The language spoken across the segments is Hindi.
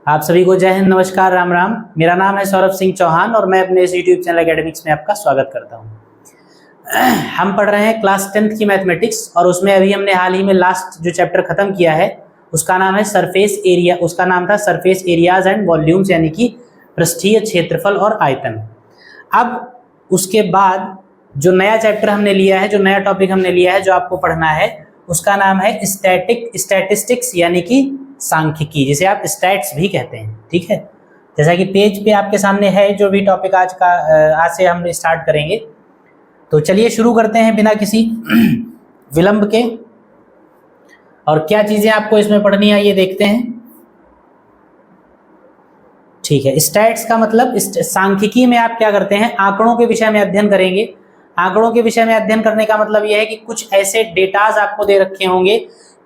आप सभी को जय हिंद, नमस्कार, राम राम। मेरा नाम है सौरभ सिंह चौहान और मैं अपने इस यूट्यूब चैनल एकेडमिक्स में आपका स्वागत करता हूं। हम पढ़ रहे हैं क्लास 10th की मैथमेटिक्स और उसमें अभी हमने हाल ही में लास्ट जो चैप्टर खत्म किया है उसका नाम है सरफेस एरिया। उसका नाम था सरफेस एरियाज एंड वॉल्यूम्स, यानी कि पृष्ठीय क्षेत्रफल और आयतन। अब उसके बाद जो नया चैप्टर हमने लिया है, जो नया टॉपिक हमने लिया है, जो आपको पढ़ना है, उसका नाम है स्टैटिस्टिक्स, यानी कि सांख्यिकी, जिसे आप स्टैट्स भी कहते हैं। ठीक है, जैसा कि पेज पे आपके सामने है जो भी टॉपिक आज से हम स्टार्ट करेंगे। तो चलिए शुरू करते हैं बिना किसी विलंब के। और क्या चीजें आपको इसमें पढ़नी है ये देखते हैं। ठीक है, स्टैट्स का मतलब सांख्यिकी में आप क्या करते हैं, आंकड़ों के विषय में अध्ययन करेंगे। आंकड़ों के विषय में अध्ययन करने का मतलब यह है कि कुछ ऐसे डेटाज आपको दे रखे होंगे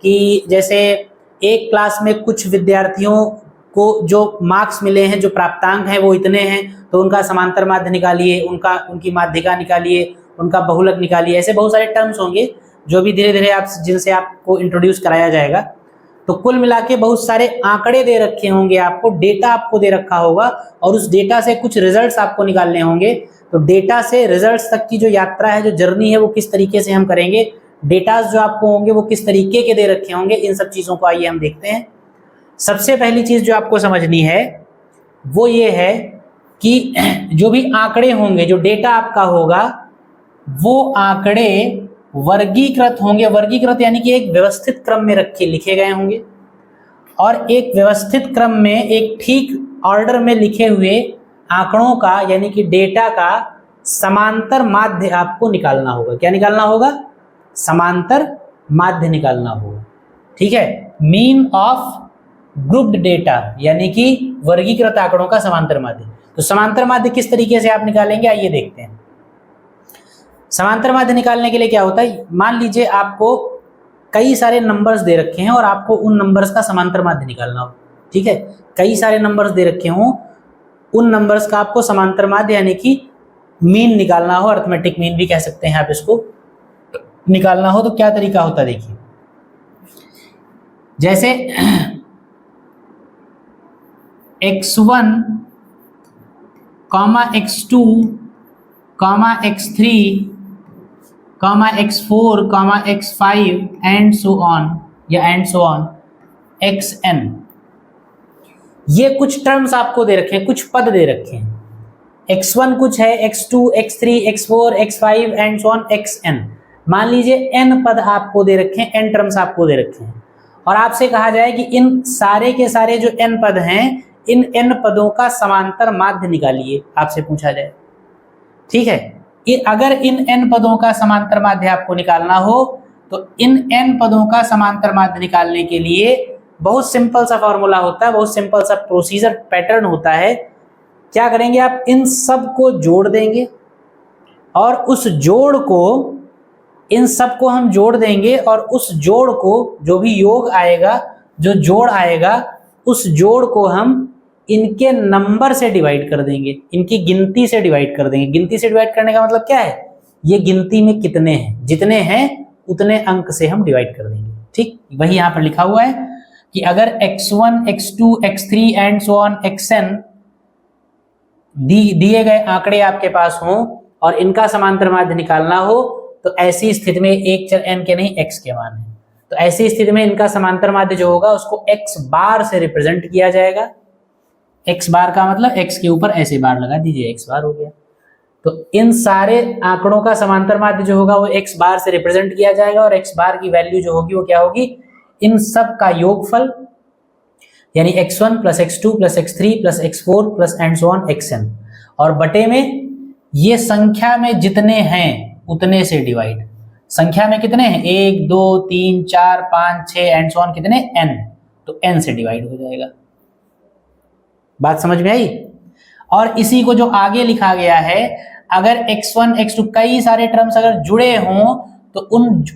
कि जैसे एक क्लास में कुछ विद्यार्थियों को जो मार्क्स मिले हैं, जो प्राप्तांक हैं वो इतने हैं, तो उनका समांतर माध्य निकालिए, उनकी माध्यिका निकालिए, उनका बहुलक निकालिए। ऐसे बहुत सारे टर्म्स होंगे जो भी धीरे धीरे जिनसे आपको इंट्रोड्यूस कराया जाएगा। तो कुल मिला के बहुत सारे आंकड़े दे रखे होंगे, आपको डेटा आपको दे रखा होगा और उस डेटा से कुछ रिजल्ट्स आपको निकालने होंगे। तो डेटा से रिजल्ट्स तक की जो यात्रा है, जो जर्नी है, वो किस तरीके से हम करेंगे, डेटाज जो आपको होंगे वो किस तरीके के दे रखे होंगे, इन सब चीजों को आइए हम देखते हैं। सबसे पहली चीज जो आपको समझनी है वो ये है कि जो भी आंकड़े होंगे, जो डेटा आपका होगा, वो आंकड़े वर्गीकृत होंगे। वर्गीकृत यानी कि एक व्यवस्थित क्रम में लिखे गए होंगे और एक व्यवस्थित क्रम में एक ठीक ऑर्डर में लिखे हुए आंकड़ों का, यानी कि डेटा का समांतर माध्य आपको निकालना होगा। क्या निकालना होगा? समांतर माध्य निकालना होगा। ठीक है, मीन ऑफ ग्रुप्ड डेटा, यानी कि वर्गीकृत आंकड़ों का समांतर माध्य। तो समांतर माध्य किस तरीके से आप निकालेंगे, आइए देखते हैं। समांतर माध्य निकालने के लिए क्या होता है, मान लीजिए आपको कई सारे नंबर्स दे रखे हैं और आपको उन नंबर्स का समांतर माध्य निकालना हो। ठीक है, कई सारे नंबर्स दे रखे हों, उन नंबर्स का आपको समांतर माध्य यानी कि मीन निकालना हो, अरिथमेटिक मीन भी कह सकते हैं आप इसको, निकालना हो। तो क्या तरीका होता है देखिए, जैसे x1, x2, x3, x4, x5 and so on, या एंड सो ऑन xn। ये कुछ टर्म्स आपको दे रखे हैं, कुछ पद दे रखे हैं। x1 कुछ है, x2, x3, x4, x5 and so on xn। मान लीजिए n पद आपको दे रखे हैं, n टर्म्स आपको दे रखे हैं और आपसे कहा जाए कि इन सारे के सारे जो n पद हैं, इन n पदों का समांतर माध्य निकालिए, आपसे पूछा जाए। ठीक है, अगर इन n पदों का समांतर माध्य आपको निकालना हो तो इन n पदों का समांतर माध्य निकालने के लिए बहुत सिंपल सा फॉर्मूला होता है, बहुत सिंपल सा प्रोसीजर पैटर्न होता है। क्या करेंगे आप, इन सब को जोड़ देंगे और उस जोड़ को, इन सब को हम जोड़ देंगे और उस जोड़ को, जो भी योग आएगा, जो जोड़ आएगा, उस जोड़ को हम इनके नंबर से डिवाइड कर देंगे, इनकी गिनती से डिवाइड कर देंगे। गिनती से डिवाइड करने का मतलब क्या है, ये गिनती में कितने हैं, जितने हैं उतने अंक से हम डिवाइड कर देंगे। ठीक, वही यहां पर लिखा हुआ है कि अगर x1, x2, x3 and so on xn दिए गए आंकड़े आपके पास हों और इनका समांतर माध्य निकालना हो, तो ऐसी स्थिति में एक चर n के नहीं x के मान है, तो ऐसी स्थिति में इनका समांतर माध्य जो होगा उसको x बार से रिप्रेजेंट किया जाएगा। x बार का मतलब x के ऊपर ऐसे बार लगा दीजिए, x बार हो गया। तो इन सारे आंकड़ों का समांतर माध्य जो होगा वो x बार से रिप्रेजेंट किया जाएगा और x बार की वैल्यू जो होगी वो क्या होगी, इन सब का योगफल, यानी x1 plus x2 plus x3 plus x4 plus and so on xn, और बटे में ये संख्या में जितने हैं उतने से डिवाइड। संख्या में कितने हैं, 1 2 3 4 5 6 एंड सो ऑन कितने, n, तो n से डिवाइड हो जाएगा। बात समझ में आई? और इसी को जो आगे लिखा गया है, अगर x1 x2 कई सारे टर्म्स अगर जुड़े हों तो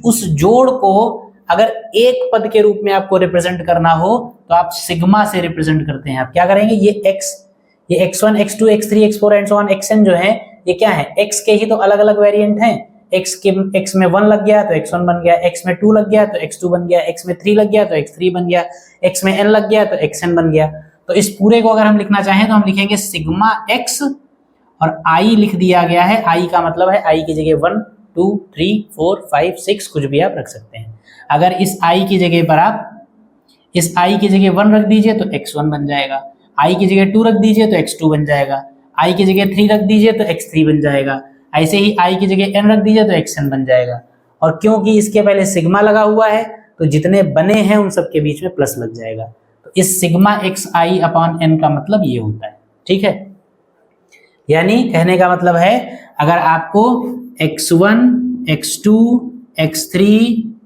उस जोड़ को अगर एक पद के रूप में आपको रिप्रेजेंट करना हो तो आप सिग्मा से रिप्रेजेंट करते हैं। आप क्या करेंगे, ये x1 x2 x3 x4 and so on xn जो है, ये क्या है, x के ही तो अलग अलग वेरिएंट हैं। x में 1 लग गया तो x1 बन गया, x में 2 लग गया तो x2 बन गया, x में 3 लग गया तो x3 बन गया, x में n लग गया तो xn बन गया। तो इस पूरे को अगर हम लिखना चाहें तो हम लिखेंगे सिग्मा एक्स और आई लिख दिया गया है। आई का मतलब है आई की जगह 1 2 3 4 5 6 कुछ भी आप रख सकते हैं। अगर इस आई की जगह पर आप इस आई की जगह 1 रख दीजिए तो x1 बन जाएगा, आई की जगह 2 रख दीजिए तो x2 बन जाएगा, आई की जगह 3 रख दीजिए तो x3 बन जाएगा, ऐसे ही आई की जगह n रख दीजिए तो xn बन जाएगा। और क्योंकि इसके पहले सिग्मा लगा हुआ है तो जितने बने हैं उन सबके बीच में प्लस लग जाएगा। तो इस सिग्मा एक्स आई अपॉन एन का मतलब ये होता है, ठीक है। यानी कहने का मतलब है अगर आपको x1 x2 x3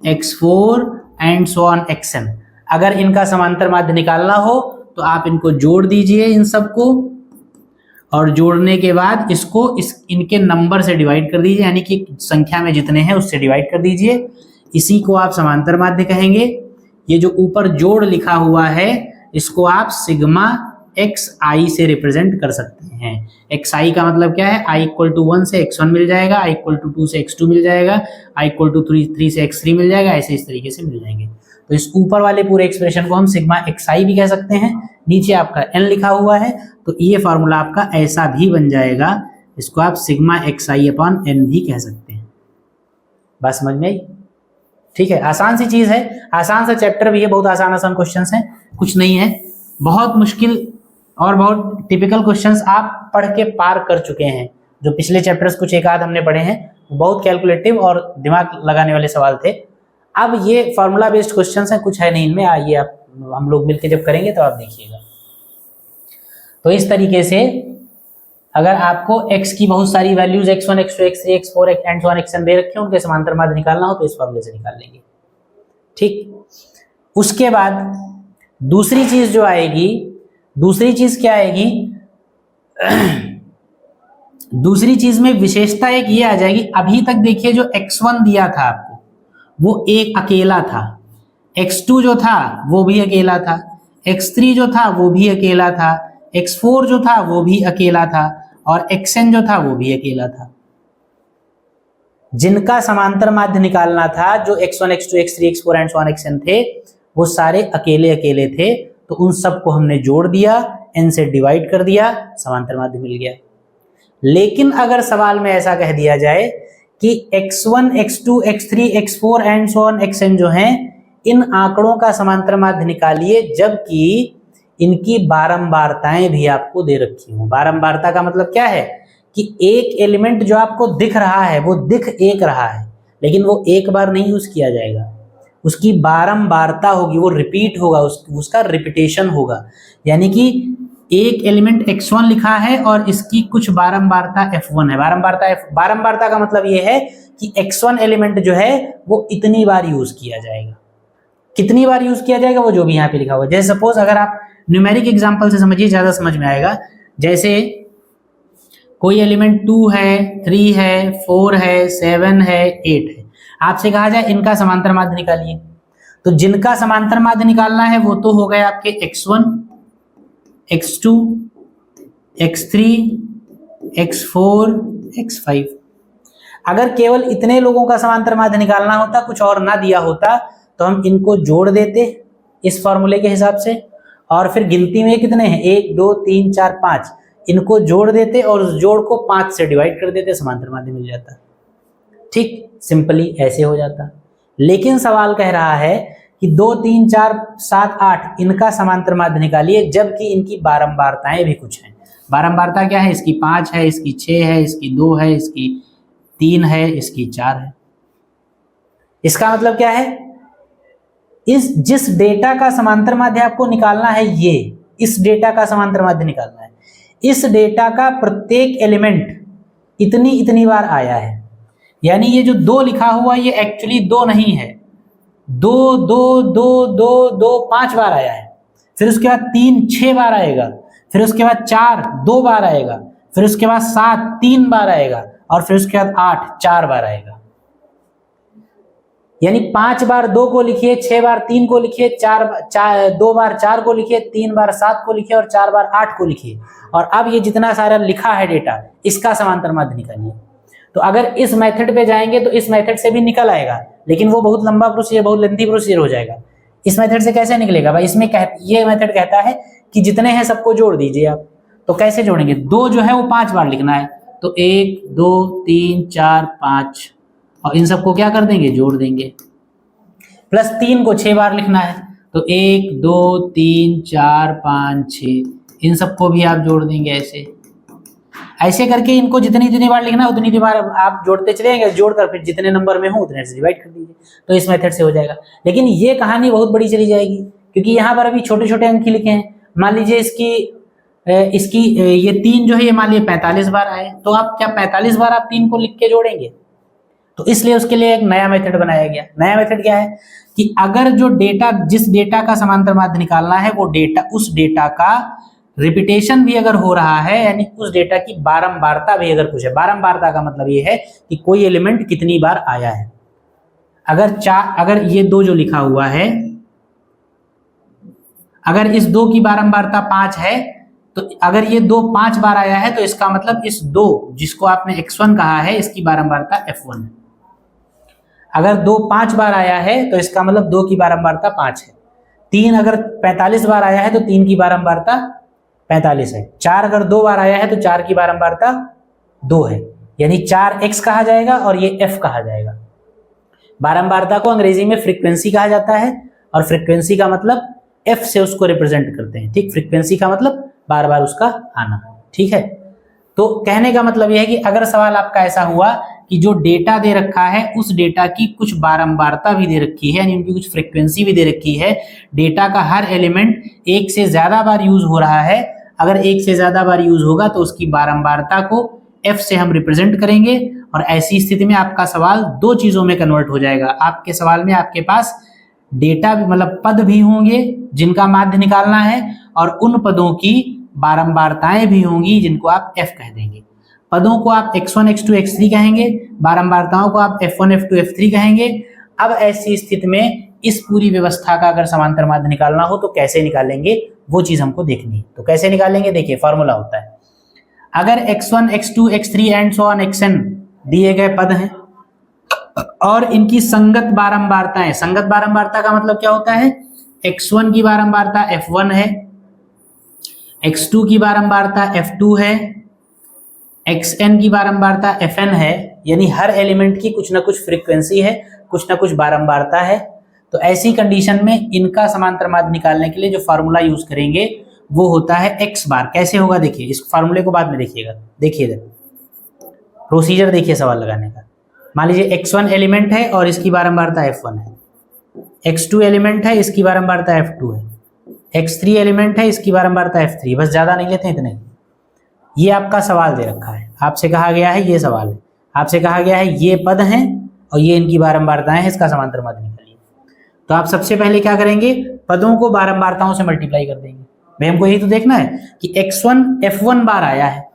x4 and so on xn अगर इनका समांतर माध्य निकालना हो तो आप इनको जोड़ दीजिए इन सबको, और जोड़ने के बाद इसको इनके नंबर से डिवाइड कर दीजिए, यानी कि संख्या में जितने हैं उससे डिवाइड कर दीजिए। इसी को आप समांतर माध्य कहेंगे। ये जो ऊपर जोड़ लिखा हुआ है इसको आप सिग्मा एक्स आई से रिप्रेजेंट कर सकते हैं। एक्स आई का मतलब क्या है, आई इक्वल टू 1 से x1 मिल जाएगा, आई इक्वल टू 2 से x2 मिल जाएगा, आई इक्वल टू 3 से x3 मिल जाएगा, ऐसे इस तरीके से मिल जाएंगे। तो इस ऊपर वाले पूरे एक्सप्रेशन को हम सिग्मा एक्स आई भी कह सकते हैं। नीचे आपका n लिखा हुआ है तो ये फॉर्मूला आपका ऐसा भी बन जाएगा, इसको आप सिग्मा एक्स आई अपॉन एन भी कह सकते हैं। बात समझ में आई? ठीक है, आसान सी चीज है, आसान सा चैप्टर भी है, बहुत आसान क्वेश्चंस हैं, कुछ नहीं है। बहुत मुश्किल और बहुत टिपिकल क्वेश्चंस आप पढ़ के पार कर चुके हैं। जो पिछले चैप्टर्स कुछ एक आध हमने पढ़े हैं बहुत कैलकुलेटिव और दिमाग लगाने वाले सवाल थे। अब ये फॉर्मूला बेस्ड क्वेश्चंस हैं, कुछ है नहीं इनमें। आइए आप हम लोग मिलकर जब करेंगे तो आप देखिएगा। तो इस तरीके से अगर आपको x की बहुत सारी values x1 x2 x3 x4 and so on xn दे रखे हैं, उनके समांतर माध्य निकालना हो तो इस फॉर्मूले से निकाल लेंगे। ठीक, उसके बाद दूसरी चीज जो आएगी, दूसरी चीज क्या आएगी दूसरी चीज में विशेषता एक ये आ जाएगी। अभी तक देखिए जो x1 दिया था आपको वो एक अकेला था, x2 जो था वो भी अकेला था, x3 जो था वो भी अकेला था, x4 जो था वो भी अकेला था, और xn जो था वो भी अकेला था। जिनका समांतर माध्य निकालना था, जो x1 x2 x3 x4 and so on xn थे, वो सारे अकेले अकेले थे। तो उन सबको हमने जोड़ दिया, n से डिवाइड कर दिया, समांतर माध्य मिल गया। लेकिन अगर सवाल में ऐसा कह दिया जाए कि x1 x2 x3 x4 and so on xn जो हैं, इन आंकड़ों का समांतर माध्य निकालिए, जबकि इनकी बारंबारताएं भी आपको दे रखी हूं। बारंबारता का मतलब क्या है कि एक एलिमेंट जो आपको दिख रहा है वो दिख एक रहा है, लेकिन वो एक बार नहीं यूज किया जाएगा, उसकी बारंबारता होगी, वो रिपीट होगा, उसका रिपीटेशन होगा। यानी कि एक एलिमेंट x1 लिखा है और इसकी कुछ बारंबारता f1 है। बारंबारता का मतलब ये है कि x1 एलिमेंट जो है वो इतनी बार यूज किया जाएगा। कितनी बार यूज किया जाएगा वो जो भी यहाँ पे लिखा हुआ है। जैसे सपोज अगर आप न्यूमेरिक एग्जांपल से समझिए, ज्यादा समझ में आएगा। जैसे कोई एलिमेंट 2 है, 3 है, 4 है, 7 है, 8 है, आपसे कहा जाए इनका समांतर माध्य निकालिए, तो जिनका समांतर माध्य निकालना है वो तो हो गए आपके x1 x2 x3 x4 x5। अगर केवल इतने लोगों का समांतर माध्य निकालना होता, कुछ और ना दिया होता, तो हम इनको जोड़ देते इस फॉर्मूले के हिसाब से, और फिर गिनती में कितने हैं 1 2 3 4 5, इनको जोड़ देते और उस जोड़ को 5 से डिवाइड कर देते, समांतर माध्य मिल जाता। ठीक, सिंपली ऐसे हो जाता। लेकिन सवाल कह रहा है कि 2 3 4 7 8 इनका समांतर माध्य निकालिए, जबकि इनकी बारंबारताएं भी कुछ हैं। बारंबारता क्या है, इसकी 5 है, इसकी 6 है, इसकी 2 है, इसकी 3 है, इसकी 4 है। इसका मतलब क्या है, इस जिस डेटा का समांतर माध्य आपको निकालना है, ये इस डेटा का समांतर माध्य निकालना है, इस डेटा का प्रत्येक एलिमेंट इतनी बार आया है। यानी ये जो 2 लिखा हुआ ये एक्चुअली 2 नहीं है, 2 2 2 2 2 5 बार आया है। फिर उसके बाद 3 6 बार आएगा, फिर उसके बाद 4 2 बार आएगा, फिर उसके बाद 7 3 बार आएगा, और फिर उसके बाद 8 4 बार आएगा। यानी 5 बार 2 को लिखिए, 6 बार 3 को लिखिए, 2 बार 4 को लिखिए, 3 बार 7 को लिखिए, और 4 बार 8 को लिखिए। और अब ये जितना सारा लिखा है डेटा, इसका समांतर माध्य निकालिए। तो अगर इस मेथड पे जाएंगे तो इस मेथड से भी निकल आएगा, लेकिन वो बहुत लंबा प्रोसीजर, बहुत लेंथी प्रोसीजर हो जाएगा। इस मेथड से कैसे निकलेगा भाई, इसमें ये मेथड कहता है कि जितने हैं सबको जोड़ दीजिए आप। तो कैसे जोड़ेंगे, 2 जो है वो 5 बार लिखना है, तो 1 2 3 4 5, और इन सबको क्या कर देंगे, जोड़ देंगे। प्लस 3 को 6 बार लिखना है, तो 1 2 3 4 5 6, इन सबको भी आप जोड़ देंगे। ऐसे ऐसे करके इनको जितनी जितनी बार लिखना है उतनी बार आप जोड़ते चले जाएंगे, जोड़कर फिर जितने नंबर में हो उतने से डिवाइड कर दीजिए, तो इस मेथड से हो जाएगा। लेकिन ये कहानी बहुत बड़ी चली जाएगी, क्योंकि यहाँ पर अभी छोटे छोटे अंक ही लिखे हैं। मान लीजिए इसकी ये 3 जो है ये मान लीजिए 45 बार आए, तो आप क्या 45 बार आप 3 को लिख के जोड़ेंगे? तो इसलिए उसके लिए एक नया मेथड बनाया गया। नया मेथड क्या है कि अगर जो डेटा, जिस डेटा का समांतर माध्य निकालना है वो डेटा, उस डेटा का रिपीटेशन भी अगर हो रहा है, यानी उस डेटा की बारंबारता भी अगर कुछ है, बारंबारता का मतलब ये है कि कोई एलिमेंट कितनी बार आया है। अगर ये 2 जो लिखा हुआ है, अगर इस 2 की बारंबारता 5 है, तो अगर ये 2 5 बार आया है तो इसका मतलब इस 2 जिसको आपने x1 कहा है इसकी बारंबारता f1 है। अगर 2 5 बार आया है तो इसका मतलब 2 की बारंबारता 5 है। 3 अगर 45 बार आया है तो 3 की बारंबारता 45 है। 4 अगर 2 बार आया है तो 4 की बारंबारता 2 है, यानी 4x कहा जाएगा और ये f कहा जाएगा। बारंबारता को अंग्रेजी में फ्रीक्वेंसी कहा जाता है, और फ्रीक्वेंसी का मतलब f से उसको रिप्रेजेंट करते हैं। ठीक, फ्रीक्वेंसी का मतलब बार बार उसका आना। ठीक है, तो कहने का मतलब यह है कि अगर सवाल आपका ऐसा हुआ कि जो डेटा दे रखा है उस डेटा की कुछ बारंबारता भी दे रखी है, यानी उनकी कुछ फ्रीक्वेंसी भी दे रखी है, डेटा का हर एलिमेंट 1 से ज्यादा बार यूज हो रहा है, अगर 1 से ज्यादा बार यूज होगा तो उसकी बारंबारता को f से हम रिप्रेजेंट करेंगे, और ऐसी स्थिति में आपका सवाल 2 चीजों में कन्वर्ट हो जाएगा। आपके सवाल में आपके पास डेटा भी, मतलब पद भी होंगे जिनका माध्य निकालना है, और उन पदों की बारंबारताएं भी होंगी जिनको आप f कह देंगे। पदों को आप x1 x2 x3 कहेंगे, बारंबारताओं को आप f1 f2 f3 कहेंगे। अब ऐसी स्थिति में इस पूरी व्यवस्था का अगर समांतर माध्य निकालना हो तो कैसे निकालेंगे, वो चीज हमको देखनी है। तो कैसे निकालेंगे, देखिए फॉर्मूला होता है, अगर x1 x2 x3 and so on xn दिए गए पद हैं और इनकी संगत बारंबारताएं, संगत बारंबारता का मतलब क्या होता है, x1 की बारंबारता f1 है, x2 की बारंबारता f2 है, xn की बारंबारता fn है, यानी हर एलिमेंट की कुछ ना कुछ फ्रीक्वेंसी है, कुछ ना कुछ बारंबारता है। तो ऐसी कंडीशन में इनका समांतर माध्य निकालने के लिए जो फार्मूला यूज करेंगे वो होता है x बार। कैसे होगा देखिए, इस फार्मूले को बाद में देखिएगा। देखिए प्रोसीजर देखिए सवाल लगाने का। मान लीजिए x1 एलिमेंट है और इसकी बारंबारता f1 है, x2 एलिमेंट है इसकी बारंबारता f2 है, x3 एलिमेंट है इसकी बारंबारता f3, बस ज्यादा नहीं लेते इतने। ये आपका सवाल दे रखा है, आपसे कहा गया है, ये सवाल है, आपसे कहा गया है ये पद हैं और ये इनकी बारंबारताएं हैं, इसका समांतर माध्य निकालिए। तो आप सबसे पहले क्या करेंगे, पदों को बारंबारताओं से मल्टीप्लाई कर देंगे। भाई हमको यही तो देखना है कि x1 f1 बार आया है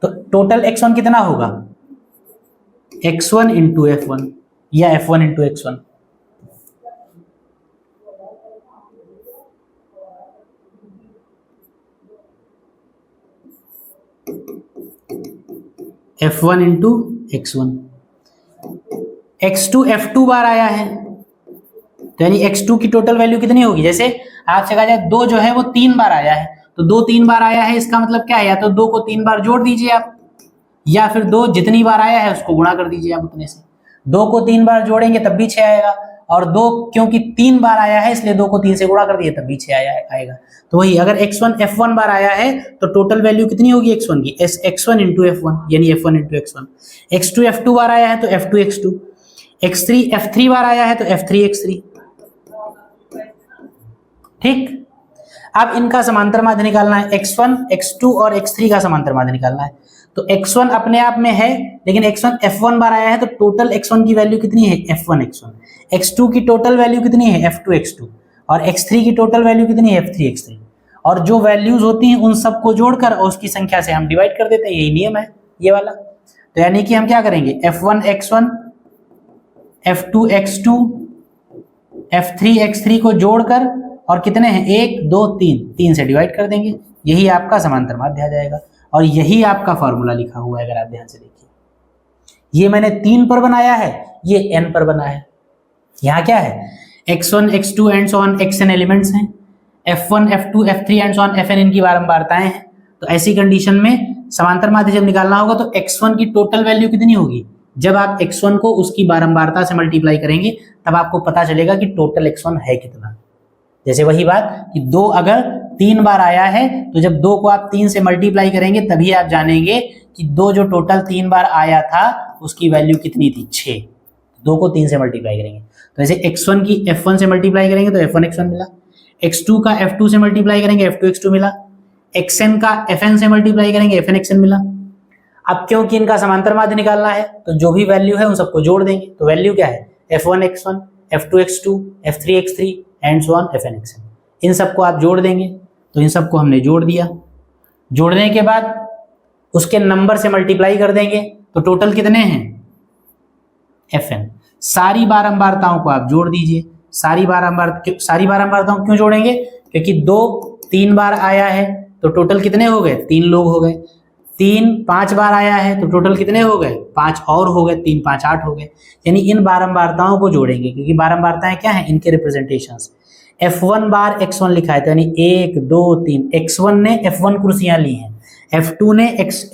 तो टोटल x1 कितना होगा, x1 इंटू f1 या f1 into x1। f1 into x1। x2 f2 बार आया है तो यानी x2 की टोटल वैल्यू कितनी होगी, जैसे आपसे कहा जाए 2 जो है वो 3 बार आया है, तो 2 3 बार आया है, इसका मतलब क्या है, या तो 2 को 3 बार जोड़ दीजिए आप, या फिर 2 जितनी बार आया है उसको गुणा कर दीजिए आप उतने से। 2 को 3 बार जोड़ेंगे तब भी 6 आएगा, और 2 क्योंकि 3 बार आया है इसलिए 2 को 3 से गुणा कर दिए तब भी 6 आएगा। तो वही अगर x1 f1 बार आया है तो टोटल वैल्यू कितनी होगी x1 की, x1 इंटू f1 यानी f1 into x1। x2 f2 बार आया है तो f2 x2, x3 f3 बार आया है तो f3 x3। ठीक, अब इनका समांतर माध्य निकालना है, x1 x2 और x3 का समांतर माध्य निकालना है। तो x1 अपने आप में है, लेकिन x1 f1 बार आया है तो टोटल x1 की वैल्यू कितनी है, f1 x1। x2 की टोटल वैल्यू कितनी है, f2 x2, और x3 की टोटल वैल्यू कितनी है, f3 x3। और जो वैल्यूज होती हैं उन सबको जोड़कर और उसकी संख्या से हम डिवाइड कर देते हैं, यही नियम है ये वाला। तो यानी कि हम क्या करेंगे, f1 x1 f2 x2 f3 x3 को जोड़कर और कितने हैं, 1 2 3 से डिवाइड कर देंगे, यही आपका समांतर माध्य आ जाएगा। और यही आपका फॉर्मूला लिखा हुआ है, अगर आप ध्यान से देखिए। ये मैंने 3 पर बनाया है, ये n पर बना है। यहाँ क्या है, x1 x2 and so on xn elements हैं, f1 f2 f3 and so on fn इनकी बारंबारताएं हैं। तो ऐसी कंडीशन में समांतर माध्य जब निकालना होगा तो x1 की टोटल वैल्यू कितनी होगी, जब आप x1 को उसकी बारंबारता से मल्टीप्लाई करेंगे तब आपको पता चलेगा कि टोटल x1 है कितना। जैसे वही बात कि 2 अगर 3 बार आया है तो जब 2 को आप 3 से मल्टीप्लाई करेंगे तभी आप जानेंगे कि 2 जो टोटल 3 बार आया था उसकी वैल्यू कितनी थी, 6। 2 को 3 से मल्टीप्लाई करेंगे तो जैसे x1 की f1 से मल्टीप्लाई करेंगे तो f1 x1 मिला, x2 का f2 से मल्टीप्लाई करेंगे f2 x2 मिला, xn का fn से मल्टीप्लाई करेंगे fn xn मिला। अब क्योंकि इनका समांतर माध्य निकालना है तो जो भी वैल्यू है उन सबको जोड़ देंगे। तो वैल्यू क्या है, f1 x1 f2 x2 f3 x3 and so on fn xn, इन सबको आप जोड़ देंगे। तो इन सबको हमने जोड़ दिया, जोड़ने के बाद उसके नंबर से मल्टीप्लाई कर देंगे तो टोटल कितने हैं fn। सारी बारंबारताओं को आप जोड़ दीजिए, सारी बारंबारताओं क्यों जोड़ेंगे, क्योंकि 2 3 बार आया है तो टोटल कितने हो गए, 3 लोग हो गए। 3 5 बार आया है तो टोटल कितने हो गए, 5 और हो गए, 3 5 8 हो गए। यानी इन बारंबारताओं को जोड़ेंगे क्योंकि बारंबारताएं क्या हैं, इनके रिप्रेजेंटेशंस। f1 बार x1 लिखा है तो यानी 1 2 3, x1 ने f1 कुर्सियां ली हैं, f2 ने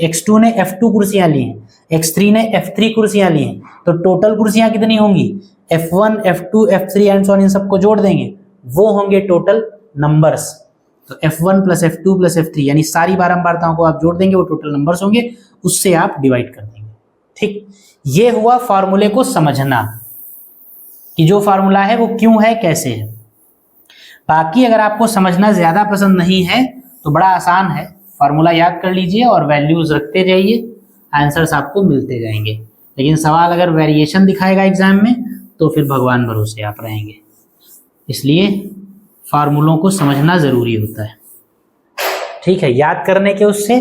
x2 ने f2 कुर्सियां ली हैं, x3 ने f3 कुर्सियां ली हैं। तो टोटल कुर्सियां कितनी होंगी, f1 f2 f3 and so on, इन सबको जोड़ देंगे, वो होंगे टोटल नंबर्स। तो f1 plus f2 plus f3 यानी सारी बारंबारताओं को आप जोड़ देंगे, वो टोटल नंबर्स होंगे, उससे आप डिवाइड कर देंगे। ठीक, ये हुआ फॉर्मूले को समझना कि जो फॉर्मूला है वो क्यों है, कैसे है। बाकी अगर आपको समझना ज्यादा पसंद नहीं है तो बड़ा आसान है, फॉर्मूला याद कर लीजिए और वैल्यूज रखते जाइए, आंसर्स आपको मिलते जाएंगे। लेकिन सवाल अगर वेरिएशन दिखाएगा एग्जाम में तो फिर भगवान भरोसे आप रहेंगे, इसलिए फार्मूलों को समझना जरूरी होता है। ठीक है, याद करने के उससे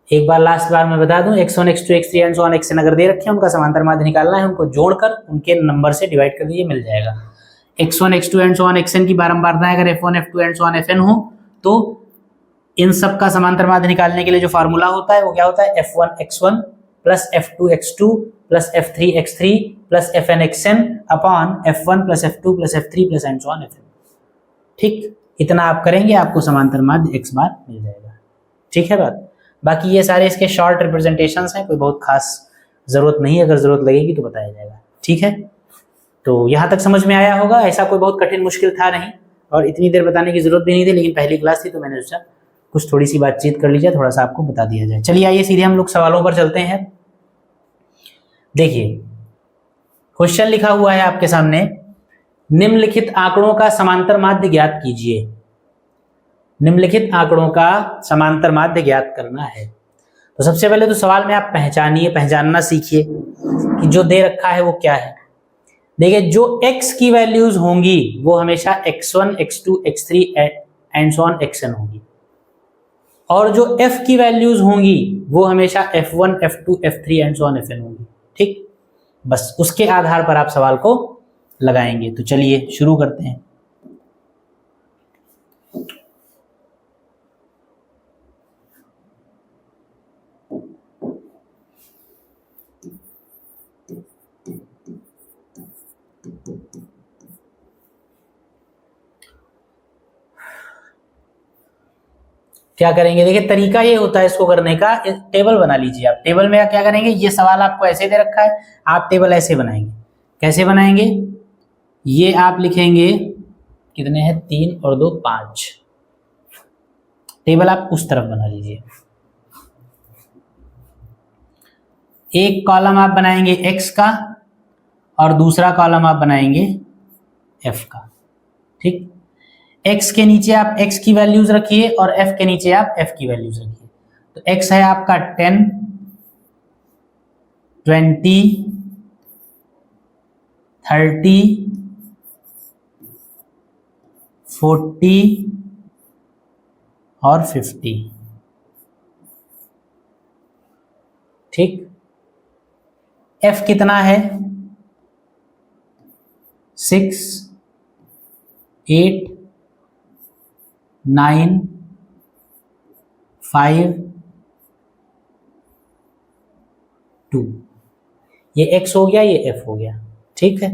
एक बार लास्ट बार मैं बता दूं, x1 x2 x3 and so on xn अगर दे रखे हैं उनका समांतर माध्य निकालना है, उनको जोड़कर उनके नंबर से डिवाइड कर दीजिए, मिल जाएगा। x1 x2 and so on xn की बारंबारताएं अगर f1 f2 and so on fn हो तो इन सब का समांतर माध्य निकालने के लिए जो फार्मूला होता है वो क्या होता है, f1 x1 plus f2 x2 plus f3 x3 plus fn xn upon f1 plus f2 plus f3 plus and so on fn। ठीक, इतना आप करेंगे आपको समांतर माध्य x बार मिल जाएगा। ठीक है बात, बाकी ये सारे इसके शॉर्ट रिप्रेजेंटेशंस हैं, कोई बहुत खास जरूरत नहीं है, अगर जरूरत लगेगी तो बताया जाएगा। ठीक है, तो यहाँ तक समझ में आया होगा, ऐसा कोई बहुत कठिन मुश्किल था नहीं और इतनी देर बताने की जरूरत भी नहीं थी, लेकिन पहली क्लास थी तो मैंने सोचा कुछ थोड़ी सी बातचीत कर लीजिए, थोड़ा सा आपको बता दिया जाए। चलिए आइए सीधे हम लोग सवालों पर चलते हैं। देखिए क्वेश्चन लिखा हुआ है आपके सामने, निम्नलिखित आंकड़ों का समांतर माध्य ज्ञात कीजिए। निम्नलिखित आंकड़ों का समांतर माध्य ज्ञात करना है। तो सबसे पहले तो सवाल में आप पहचानना सीखिए कि जो दे रखा है वो क्या है। देखिए जो x की वैल्यूज होंगी वो हमेशा x1 x2 x3 and so on xn होगी, और जो f की वैल्यूज होंगी वो हमेशा f1 f2 f3 and so on fn होगी। ठीक, बस उसके आधार पर आप सवाल को लगाएंगे। तो चलिए शुरू करते हैं। क्या करेंगे, देखिए तरीका ये होता है इसको करने का, टेबल बना लीजिए आप। टेबल में क्या करेंगे, ये सवाल आपको ऐसे दे रखा है, आप टेबल ऐसे बनाएंगे। कैसे बनाएंगे, ये आप लिखेंगे कितने हैं, 3 और 2 5। टेबल आप उस तरफ बना लीजिए। एक कॉलम आप बनाएंगे x का और दूसरा कॉलम आप बनाएंगे f का। ठीक, x के नीचे आप x की वैल्यूज रखिए और f के नीचे आप f की वैल्यूज रखिए। तो x है आपका 10 20 30 40 और 50। ठीक, f कितना है, 6 8 9 5 2। ये x हो गया, ये f हो गया। ठीक है,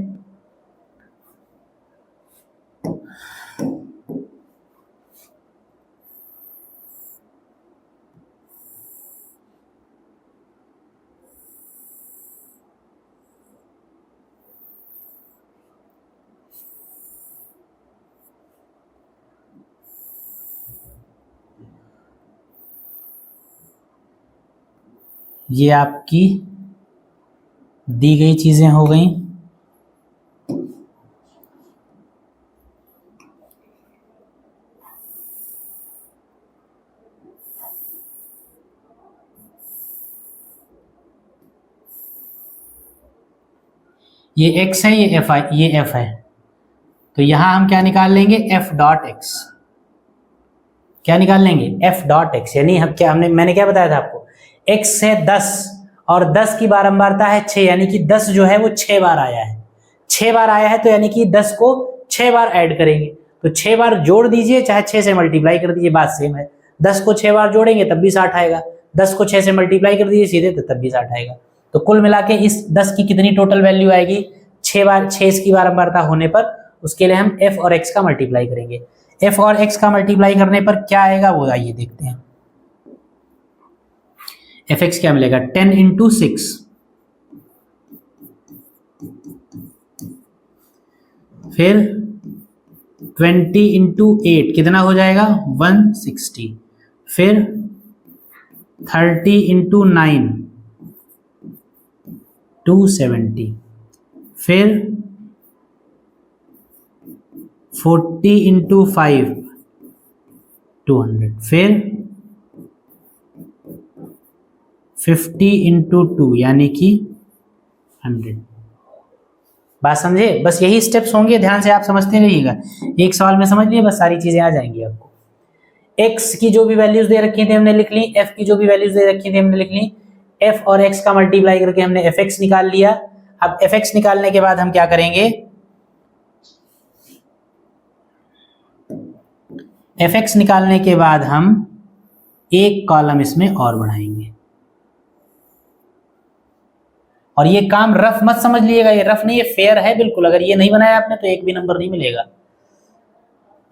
ये आपकी दी गई चीजें हो गई। ये x है, ये f है, तो यहां हम क्या निकाल लेंगे, f डॉट x। क्या निकाल लेंगे, f डॉट x, यानी हम क्या, मैंने क्या बताया था आपको, x है 10 और 10 की बारंबारता है 6, यानी कि 10 जो है वो 6 बार आया है, 6 बार आया है, तो यानी कि 10 को 6 बार ऐड करेंगे, तो 6 बार जोड़ दीजिए चाहे 6 से मल्टीप्लाई कर दीजिए, बात सेम है। 10 को 6 बार जोड़ेंगे तब भी 60 आएगा, 10 को 6 से मल्टीप्लाई कर दीजिए सीधे तो तब भी 60 आएगा। तो कुल मिला के इस 10 की कितनी टोटल वैल्यू आएगी, 6 बार 6 की बारंबारता होने पर, उसके लिए हम f और x का मल्टीप्लाई करेंगे। f और x का मल्टीप्लाई करने पर क्या आएगा वो आइए देखते हैं। fx क्या मिलेगा, 10 इंटू 6, फिर 20 इंटू 8 कितना हो जाएगा 160, फिर 30 इंटू 9 270, फिर 40 इंटू 5 200, फिर 50 इंटू 2 यानी कि 100। बात समझे, बस यही स्टेप्स होंगे, ध्यान से आप समझते रहिएगा, एक सवाल में समझ लिए बस सारी चीजें आ जाएंगी आपको। x की जो भी वैल्यूज दे रखी थी हमने लिख ली, f की जो भी वैल्यूज दे रखी थी हमने लिख ली, f और x का मल्टीप्लाई करके हमने fx निकाल लिया। अब fx निकालने के बाद हम क्या करेंगे, fx निकालने के बाद हम एक कॉलम इसमें और बढ़ाएंगे, और ये काम रफ मत समझ लिएगा, ये रफ नहीं, ये फेयर है बिल्कुल, अगर ये नहीं बनाया आपने तो एक भी नंबर नहीं मिलेगा।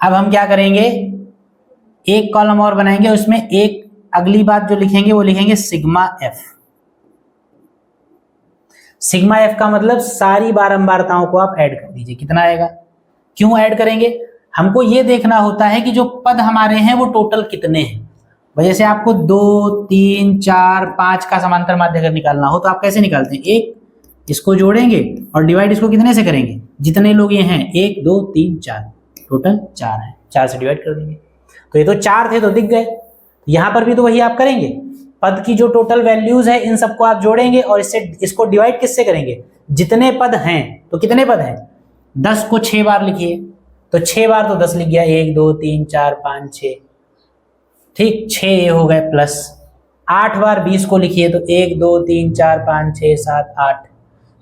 अब हम क्या करेंगे, एक कॉलम और बनाएंगे, उसमें एक अगली बात जो लिखेंगे वो लिखेंगे सिग्मा एफ। सिग्मा एफ का मतलब सारी बारंबारताओं को आप ऐड कर दीजिए, कितना आएगा। क्यों ऐड करेंगे, हमको ये देखना होता है कि जो पद हमारे हैं वो टोटल कितने हैं। जैसे आपको 2 3 4 5 का समांतर माध्य अगर निकालना हो तो आप कैसे निकालते हैं, एक इसको जोड़ेंगे और डिवाइड इसको कितने से करेंगे, जितने लोग ये हैं 1 2 3 4, टोटल 4 है, 4 से डिवाइड कर देंगे। तो ये तो 4 थे तो दिख गए, यहां पर भी तो वही आप करेंगे, पद की जो टोटल वैल्यूज है इन सबको आप जोड़ेंगे और इससे इसको डिवाइड किससे करेंगे, जितने पद हैं। तो कितने पद हैं, 10 को 6 बार लिखिए, तो 6 बार तो 10 लिख गया, 1 2 3 4 5 6, ठीक, 6 ये हो गए, प्लस 8 बार 20 को लिखिए, तो 1 2 3 4 5 6 7 8,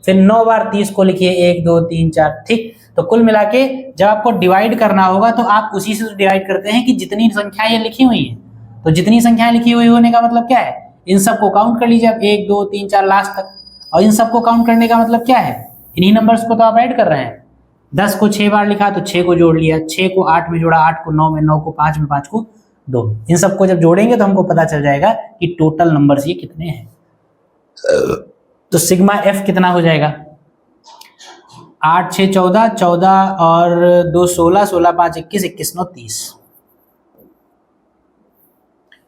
फिर 9 बार 30 को लिखिए, 1 2 3 4, ठीक। तो कुल मिला के जब आपको डिवाइड करना होगा तो आप उसी से डिवाइड करते हैं कि जितनी संख्याएं ये लिखी हुई हैं, तो जितनी संख्याएं लिखी हुई होने का मतलब क्या है, इन सबको काउंट कर लीजिए आप 1 2 3 4 लास्ट तक, और इन सबको काउंट करने का मतलब क्या है, इन्हीं नंबर्स को तो आप ऐड कर रहे हैं। 10 को 6 बार लिखा तो 6 को जोड़ लिया, 6 को 8 में जोड़ा, 8 को 9 में, 9 को 5 में, 5 को 2 में, इन सबको जब जोड़ेंगे तो हमको पता चल जाएगा कि टोटल नंबर्स ये कितने हैं। तो सिग्मा एफ कितना हो जाएगा, 8 6 14, 14 और 2 16, 16 5 21, 21 9 30,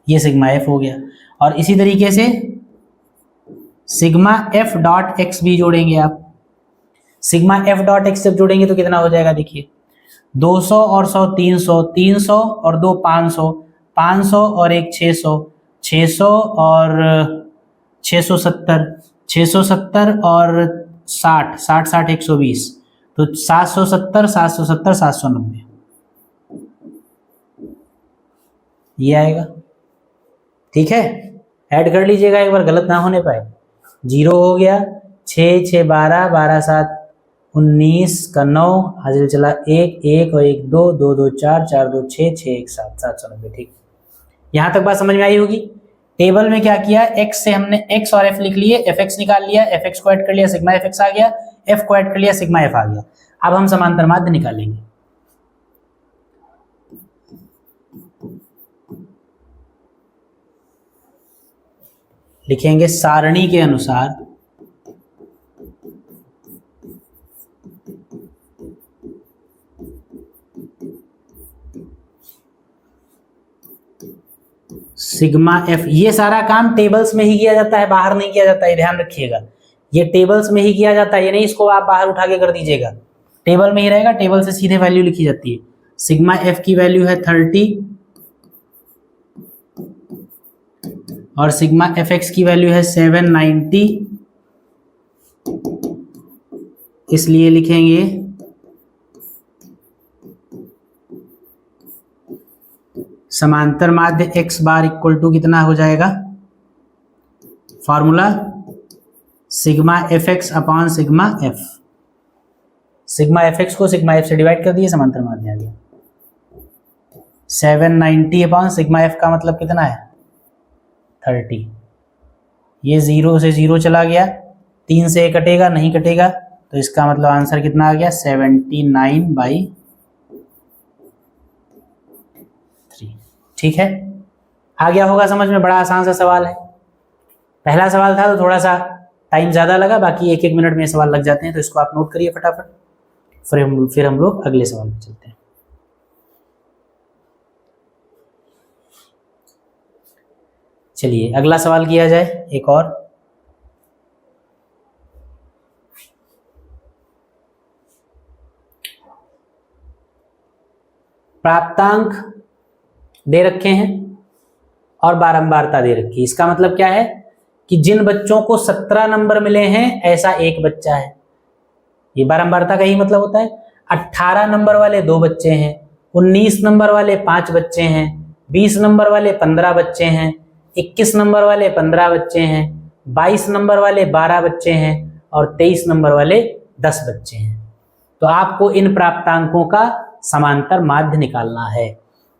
ये सिग्मा एफ हो गया। और इसी तरीके से सिग्मा एफ डॉट एक्स भी जोड़ेंगे आप, सिग्मा एफ डॉट एक्स जब जोड़ेंगे तो कितना हो जाएगा, देखिए 200 और 100 300, 300 और 2 500, 500 और 1 600, 600 और 670, 670 और 60, 60 60 120, तो 770 770 790 ये आएगा, ठीक है। ऐड कर लीजिएगा एक बार, गलत ना होने पाए। 0 हो गया, 6 6 12, 12 7 19 का 9, हाजिर चला 1 1 और 1 2 2 2 4 4 2 6 6 1 7 790, ठीक। यहां तक बात समझ में आई होगी। टेबल में क्या किया, x से हमने x और f लिख लिए, fx निकाल लिया, fx को ऐड कर लिया, सिग्मा fx आ गया, f को ऐड कर लिया, सिग्मा f आ गया। अब हम समांतर माध्य निकालेंगे। लिखेंगे सारणी के अनुसार सिग्मा एफ। ये सारा काम टेबल्स में ही किया जाता है, बाहर नहीं किया जाता है, ध्यान रखिएगा। ये टेबल्स में ही किया जाता है, ये नहीं इसको आप बाहर उठा के कर दीजिएगा, टेबल में ही रहेगा, टेबल से सीधे वैल्यू लिखी जाती है। सिग्मा एफ की वैल्यू है 30 और सिग्मा एफ एक्स की वैल्यू है 790, इसलिए लिखेंगे समांतर माध्य x बार इक्वल टू कितना हो जाएगा, formula sigma F x upon sigma F. Sigma F x को सिग्मा एफ से डिवाइड कर दिए, समांतर माध्य आ गया। 790 अपॉन सिग्मा एफ का मतलब कितना है 30। ये 0 से 0 चला गया, 3 से कटेगा, नहीं कटेगा, तो इसका मतलब आंसर कितना आ गया 79/3। ठीक है, आ गया होगा समझ में, बड़ा आसान सा सवाल है। पहला सवाल था तो थोड़ा सा टाइम ज़्यादा लगा, बाकी 1-1 मिनट में सवाल लग जाते हैं, तो इसको आप नोट करिए फटाफट, फिर हम लोग अगले सवाल पे चलते हैं। चलिए अगला सवाल किया जाए एक और। प्राप्तांक दे रखे हैं और बारंबारता दे रखी है। इसका मतलब क्या है कि जिन बच्चों को 17 नंबर मिले हैं ऐसा एक बच्चा है, ये बारंबारता का ही मतलब होता है। 18 नंबर वाले 2 बच्चे हैं, 19 नंबर वाले 5 बच्चे हैं, 20 नंबर वाले 15 बच्चे हैं, 21 नंबर वाले 15 बच्चे हैं, 22 नंबर वाले 12 बच्चे हैं और 23 नंबर वाले 10 बच्चे हैं। तो आपको इन प्राप्तांकों का समांतर माध्य निकालना है।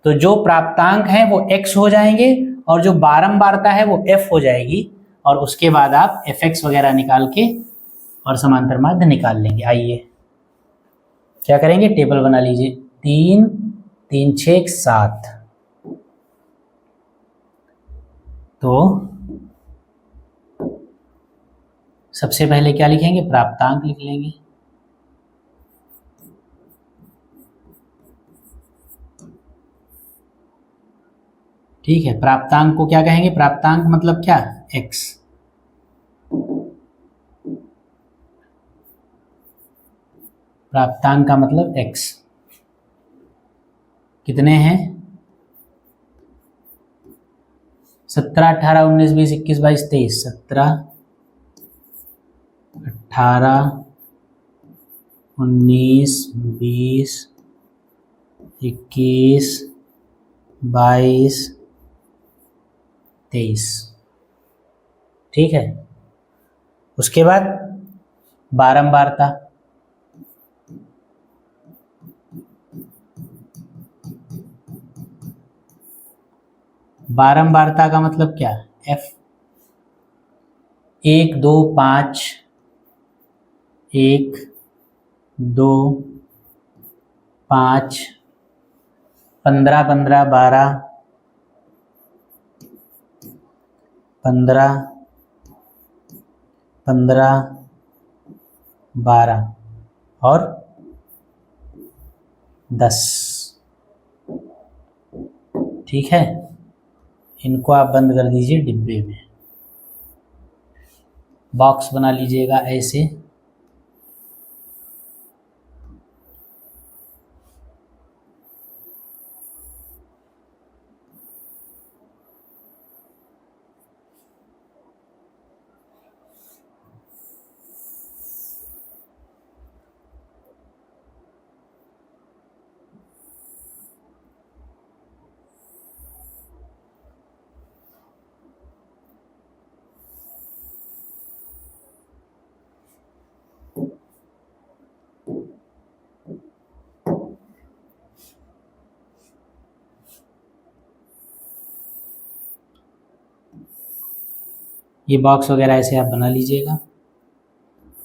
तो जो प्राप्तांक हैं वो x हो जाएंगे और जो बारंबारता है वो f हो जाएगी, और उसके बाद आप fx वगैरह निकाल के और समांतर माध्य निकाल लेंगे। आइए क्या करेंगे, टेबल बना लीजिए। 3 3 6 7। तो सबसे पहले क्या लिखेंगे, प्राप्तांक लिख लेंगे। ठीक है, प्राप्तांक को क्या कहेंगे, प्राप्तांक मतलब क्या, x। प्राप्तांक का मतलब x। कितने हैं, 17 18 19 20 21 22 23। 17 18 19 20 21 22 23। ठीक है, उसके बाद बारंबारता। बारंबारता का मतलब क्या, f। 1 2 5 1 2 5 15 15 12 15 15 12 और 10। ठीक है, इनको आप बंद कर दीजिए डिब्बे में, बॉक्स बना लीजिएगा ऐसे। ये बॉक्स वगैरह ऐसे आप बना लीजिएगा।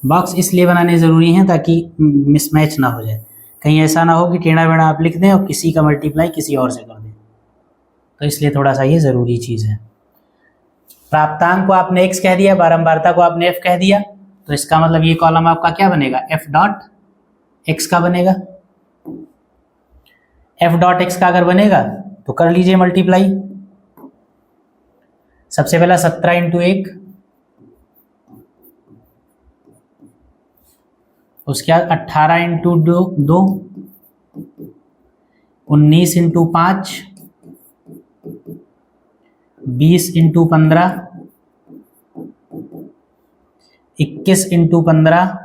बॉक्स इसलिए बनाने ज़रूरी हैं ताकि मिसमैच ना हो जाए, कहीं ऐसा ना हो कि टेढ़ा मेढ़ा आप लिख दें और किसी का मल्टीप्लाई किसी और से कर दें, तो इसलिए थोड़ा सा ये ज़रूरी चीज़ है। प्राप्तांक को आपने x कह दिया, बारंबारता को आपने f कह दिया, तो इसका मतलब ये कॉलम आपका क्या बनेगा, f डॉट x का बनेगा। f डॉट x का अगर बनेगा तो कर लीजिए मल्टीप्लाई। सबसे पहला 17 इंटू 1, उसके बाद 18 into 2, 19 into 5, 20 into 15, 21 into 15,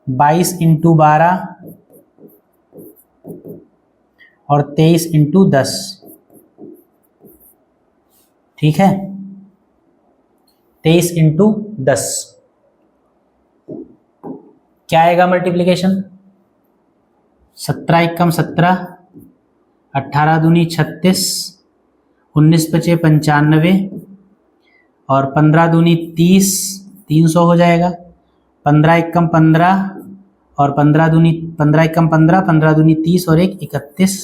22 into 12 और 23 इंटू 10। ठीक है, 23 इंटू 10 क्या आएगा मल्टीप्लीकेशन, 17 एकम 17, 18 दूनी 36, 19 पचे 95 और 15 दूनी 30, 300 हो जाएगा। 15 एकम 15 और 15 दूनी 15 एकम 15, 15 दूनी 30 और 1 31,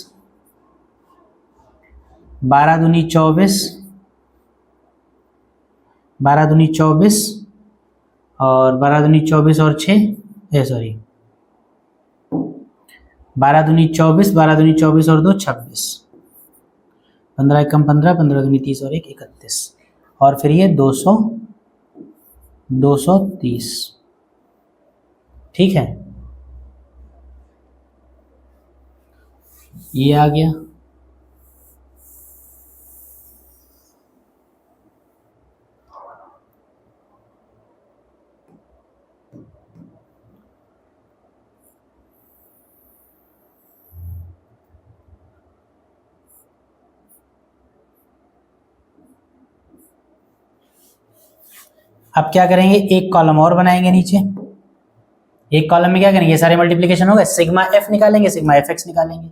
12 दूनी 24, 12 दूनी 24 और 12 दूनी 24 और 6 सॉरी 12 दूनी 24, 12 दूनी 24 और 2 26, 15 एकम 15, 15 दूनी 30 और 1 31 और फिर ये 200 230। ठीक है, ये आ गया। अब क्या करेंगे, एक कॉलम और बनाएंगे नीचे। एक कॉलम में क्या करेंगे, सारे मल्टीप्लिकेशन हो गए, सिग्मा एफ निकालेंगे, सिग्मा एफ एक्स निकालेंगे।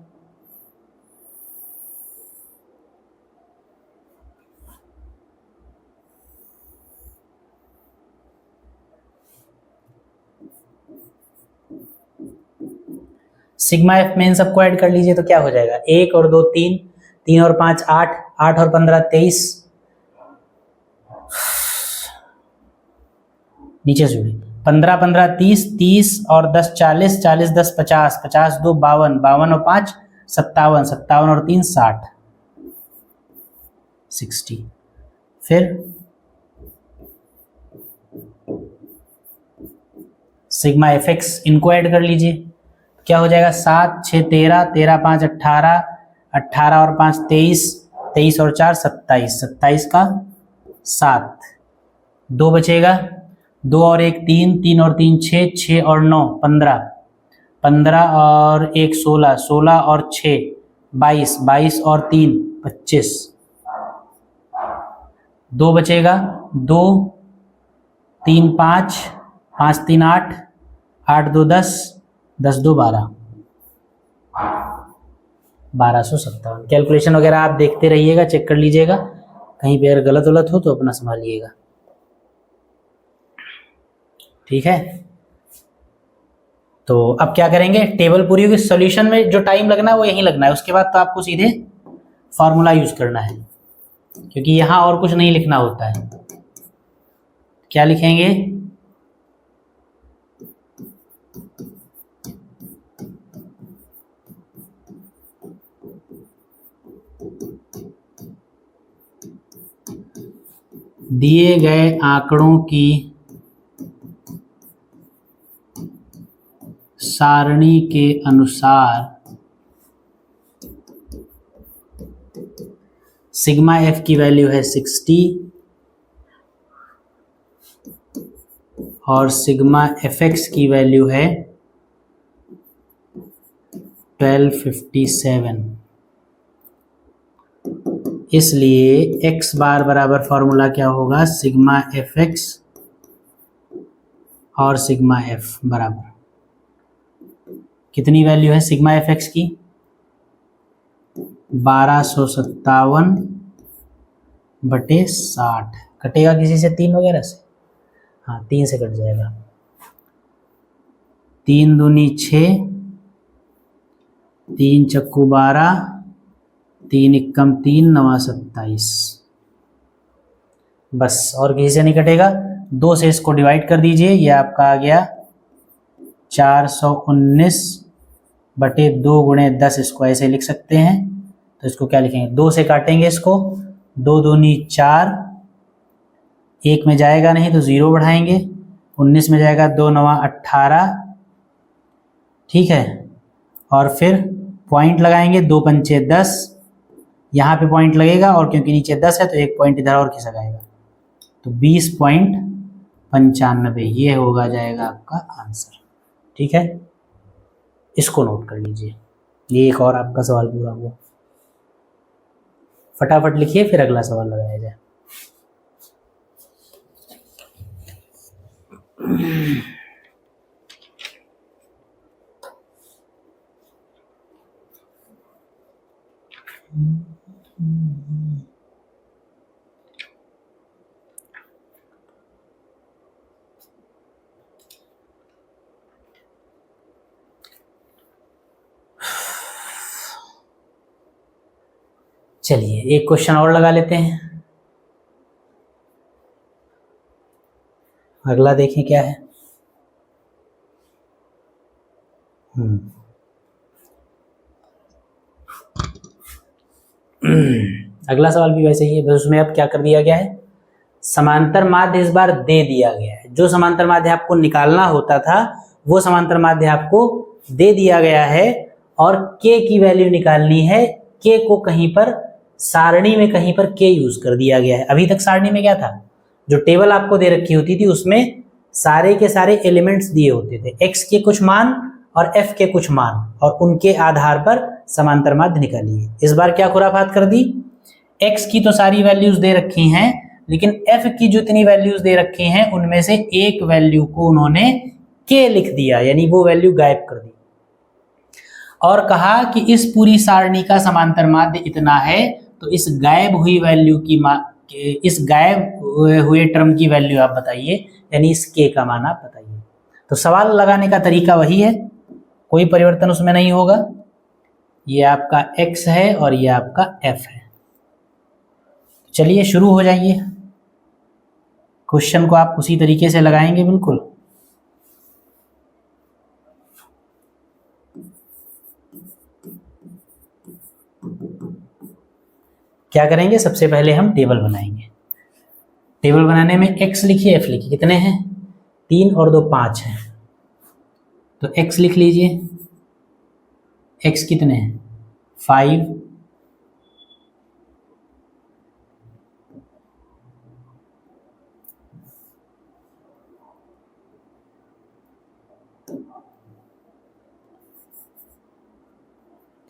सिग्मा एफ में इन सबको ऐड कर लीजिए तो क्या हो जाएगा, 1 और 2 3, 3 और 5 8, 8 और 15 23, नीचे से जुड़ी 15 15 30, 30 और 10 40, 40 10 50, 50 2 52, 52 और 5 57, 57 और 3 60, 60। फिर सिग्मा एफ एक्स इनको ऐड कर लीजिए, क्या हो जाएगा, 7 6 13, 13 5 18, 18 और 5 23, 23 और 4 27, 27 का 7, 2 बचेगा, 2 और 1 3, 3 और 3 6, 6 और 9 15, 15 और 1 16, 16 और 6 22, 22 और 3 25, 2 बचेगा, 2 3 5, 5 3 8, 8 2 10, 10 2 12, 1257। कैलकुलेशन वगैरह आप देखते रहिएगा, चेक कर लीजिएगा, कहीं पे अगर गलत गलत हो तो अपना संभालिएगा। ठीक है, तो अब क्या करेंगे, टेबल पूरी होगी, सॉल्यूशन में जो टाइम लगना है वो यहीं लगना है, उसके बाद तो आपको सीधे फॉर्मूला यूज करना है, क्योंकि यहां और कुछ नहीं लिखना होता है। क्या लिखेंगे, दिए गए आंकड़ों की सारणी के अनुसार सिग्मा एफ की वैल्यू है 60 और सिग्मा एफ एक्स की वैल्यू है 1257। इसलिए x बार बराबर फॉर्मूला क्या होगा, सिग्मा एफ एक्स और सिग्मा एफ बराबर कितनी वैल्यू है सिग्मा एफ एक्स की, 1257 बटे 60। कटेगा किसी से 3 वगैरह से, हाँ 3 से कट जाएगा, 3 दूनी 6, 3 चक्कू 12 3 एकम 3 नवा 27, बस और किसी से नहीं कटेगा। 2 से इसको डिवाइड कर दीजिए, ये आपका आ गया 419 बटे 2 गुणे 10, इसको ऐसे लिख सकते हैं। तो इसको क्या लिखेंगे, 2 से काटेंगे इसको, 2 दूनी 4, 1 में जाएगा नहीं तो 0 बढ़ाएंगे, 19 में जाएगा 2 नवा 18, ठीक है। और फिर पॉइंट लगाएंगे, 2 पंचे 10, यहाँ पे पॉइंट लगेगा और क्योंकि नीचे 10 है तो एक पॉइंट इधर और खिसक आएगा, तो 20.95 ये होगा जाएगा आपका आंसर, ठीक है। इसको नोट कर लीजिए, ये एक और आपका सवाल पूरा हुआ। फटाफट लिखिए फिर अगला सवाल लगाया जाए। चलिए एक क्वेश्चन और लगा लेते हैं, अगला देखें क्या है। अगला सवाल भी वैसे ही है, बस उसमें अब क्या कर दिया गया है, समांतर माध्य इस बार दे दिया गया है। जो समांतर माध्य आपको निकालना होता था वो समांतर माध्य आपको दे दिया गया है, और k की वैल्यू निकालनी है। k को कहीं पर सारणी में कहीं पर k यूज कर दिया गया है। अभी तक सारणी में क्या था, जो टेबल आपको दे रखी होती थी उसमें सारे के सारे एलिमेंट्स दिए होते थे, x के कुछ मान और f के कुछ मान, और उनके आधार पर समांतर माध्य निकालिए। इस बार क्या खुराफात कर दी, x की तो सारी वैल्यूज दे रखी हैं, लेकिन f की जितनी वैल्यूज दे रखी हैं उनमें से एक वैल्यू को उन्होंने k लिख दिया, यानी वो वैल्यू गायब कर दी, और कहा कि इस पूरी सारणी का समांतर माध्य इतना है। तो इस गायब हुई वैल्यू की इस गायब हुए टर्म की वैल्यू आप बताइए, यानी इस k का मान आप बताइए। तो सवाल लगाने का तरीका वही है, कोई परिवर्तन उसमें नहीं होगा। ये आपका x है और ये आपका f है। चलिए शुरू हो जाइए, क्वेश्चन को आप उसी तरीके से लगाएंगे बिल्कुल। क्या करेंगे, सबसे पहले हम टेबल बनाएंगे। टेबल बनाने में x लिखिए, f लिखिए, कितने हैं 3 और 2 5 हैं, तो x लिख लीजिए, x कितने हैं 5,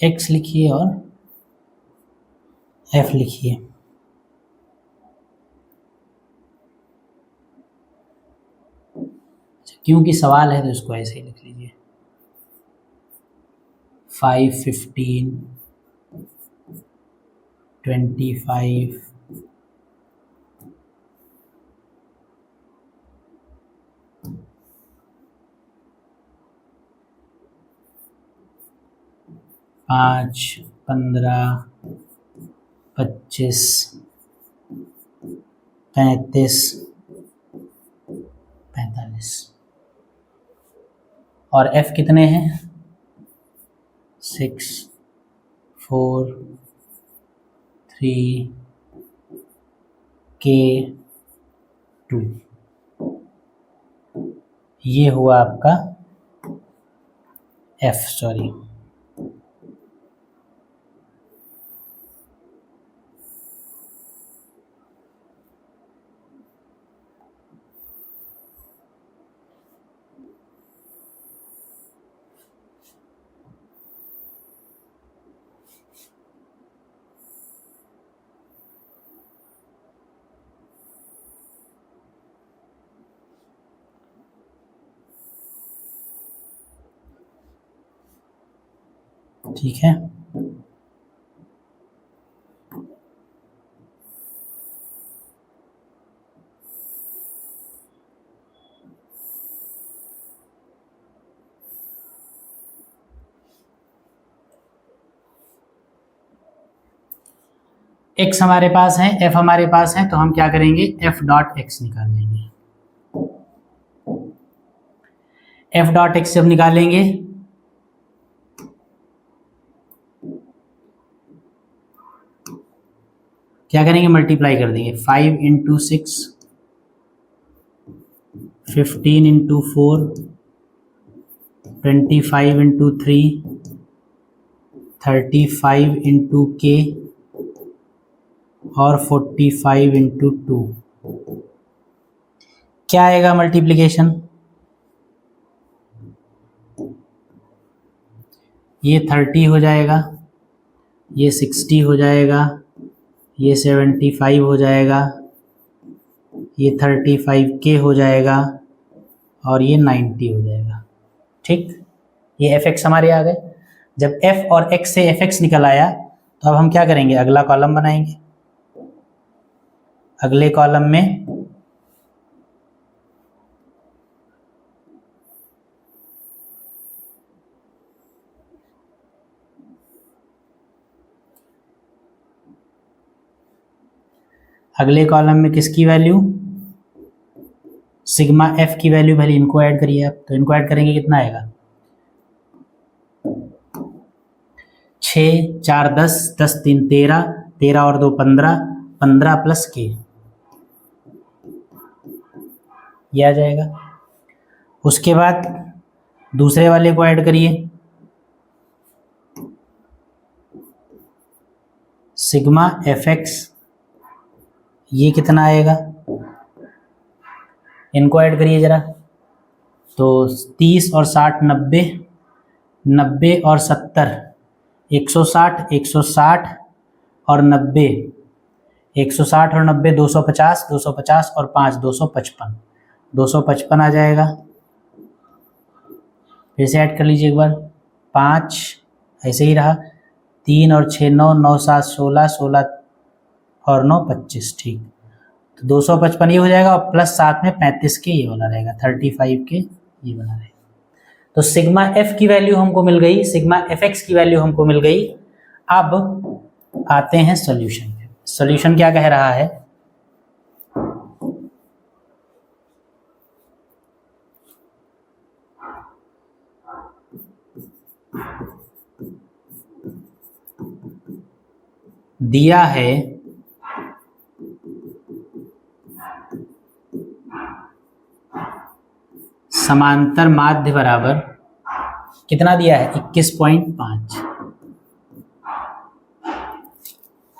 x लिखिए और f लिखिए। क्योंकि सवाल है तो इसको ऐसे ही लिख लीजिए, 5 15 25 5 15 25 35 45, और f कितने हैं 6 4 3 k 2, ये हुआ आपका f, सॉरी ठीक है। x हमारे पास है, f हमारे पास है, तो हम क्या करेंगे, f डॉट x निकाल लेंगे। f डॉट x जब निकालेंगे क्या करेंगे, मल्टीप्लाई कर देंगे। 5 into 6, 15 into 4, 25 into 3, 35 into k और 45 इंटू 2। क्या आएगा मल्टीप्लिकेशन, ये 30 हो जाएगा, ये 60 हो जाएगा, ये 75 हो जाएगा, ये 35k हो जाएगा और ये 90 हो जाएगा। ठीक, ये fx हमारे आ गए। जब f और x से fx निकल आया तो अब हम क्या करेंगे, अगला कॉलम बनाएंगे। अगले कॉलम में किसकी वैल्यू, सिग्मा f की वैल्यू, पहले इनको ऐड करिए आप, तो इनको ऐड करेंगे कितना आएगा, 6 4 10, 10 3 13, 13 और 2 15, 15 प्लस k, ये आ जाएगा। उसके बाद दूसरे वाले को ऐड करिए, सिग्मा fx, ये कितना आएगा, इनको ऐड करिए जरा, तो 30 और 60 90, 90 और 70 160, 160 और 90, 160 और 90 250, 250 और 5 255, 255 आ जाएगा। फिर से ऐड कर लीजिए एक बार, 5 ऐसे ही रहा, 3 और 6 9, 9 7 16, 16 और 9 25, ठीक, तो 255 ये हो जाएगा और प्लस साथ में 35 के ये वाला रहेगा, 35 के ये वाला रहेगा। तो सिग्मा f की वैल्यू हमको मिल गई, सिग्मा fx की वैल्यू हमको मिल गई। अब आते हैं सॉल्यूशन पे। सॉल्यूशन क्या कह रहा है, दिया है समांतर माध्य बराबर, कितना दिया है, 21.5।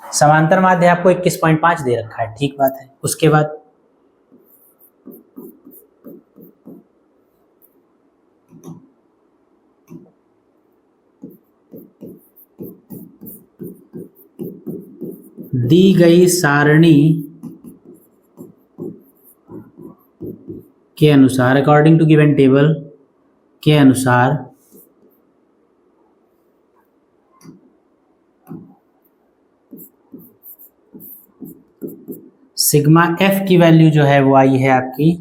समांतर माध्य आपको 21.5 दे रखा है, ठीक बात है। उसके बाद दी गई सारणी के अनुसार, अकॉर्डिंग टू गिवन टेबल के अनुसार सिग्मा f की वैल्यू जो है वो आई है आपकी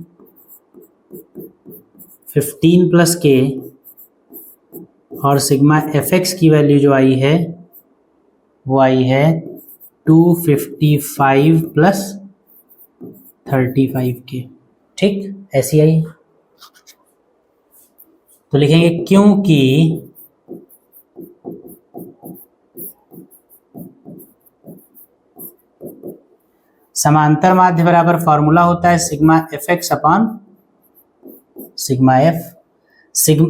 15 प्लस k और सिग्मा fx की वैल्यू जो आई है वो आई है 255 प्लस 35k, ठीक, ऐसी आई। तो लिखेंगे क्योंकि समांतर माध्य बराबर फॉर्मूला होता है sigma fx upon sigma f।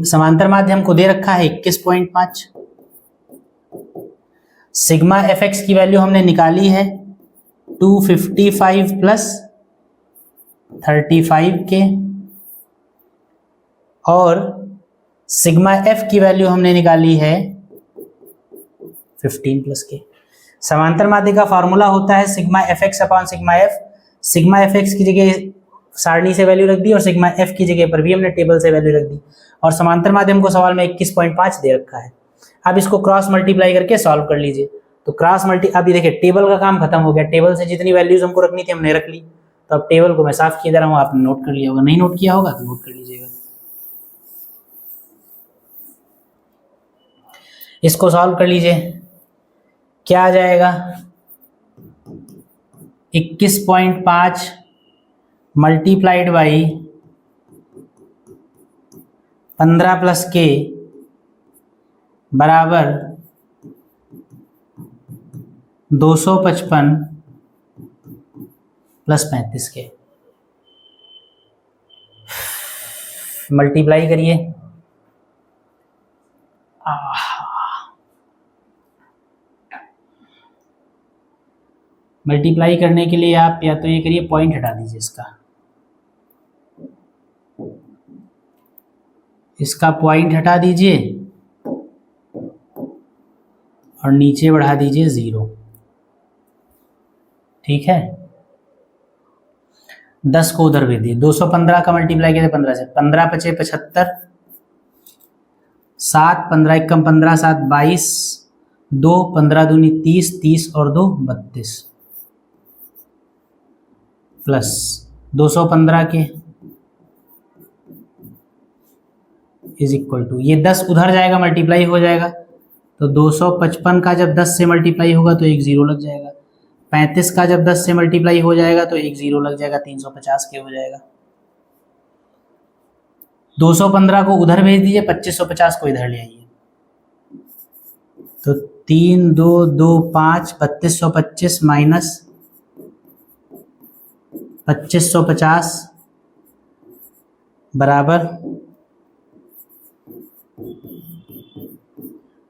समांतर माध्य हमको दे रखा है 21.5, सिग्मा fx की वैल्यू हमने निकाली है 255 प्लस 35k और सिग्मा f की वैल्यू हमने निकाली है 15 प्लस k। समांतर माध्य का फॉर्मूला होता है sigma fx upon sigma f। Sigma fx की जगह सारणी से वैल्यू रख दी और सिग्मा f की जगह पर भी हमने टेबल से वैल्यू रख दी, और समांतर माध्यम को सवाल में 21.5 दे रखा है। अब इसको क्रॉस मल्टीप्लाई करके सॉल्व कर लीजिए। तो क्रॉस मल्टी, अभी देखिए टेबल का काम खत्म हो गया, टेबल से जितनी वैल्यूज हमको रखनी थी हमने रख ली। तो अब टेबल को मैं साफ किए जा रहा हूँ, आपने नोट कर लिया होगा, नहीं नोट किया होगा तो नोट कर लीजिएगा। इसको सॉल्व कर लीजिए, क्या आ जाएगा, 21.5 मल्टीप्लाइड बाई 15 प्लस के बराबर 255 प्लस 35 के। मल्टीप्लाई करिए। मल्टीप्लाई करने के लिए आप या तो ये करिए, पॉइंट हटा दीजिए इसका पॉइंट हटा दीजिए और नीचे बढ़ा दीजिए 0। ठीक है, 10 को उधर भेज दिए। 215 का मल्टीप्लाई किया 15 से, 15 पचे 75, 7 15 एकम 15 7 22, 2 15 दूनी 30, 30 और 2 32 प्लस 215 के इज इक्वल टू, ये 10 उधर जाएगा मल्टीप्लाई हो जाएगा, तो 255 का जब 10 से मल्टीप्लाई होगा तो एक 0 लग जाएगा। 35 का जब 10 से मल्टीप्लाई हो जाएगा तो एक 0 लग जाएगा, 350 के हो जाएगा। 215 को उधर भेज दीजिए, 2550 को इधर ले आइए, तो 3 2 2 5 3225 माइनस 2550 बराबर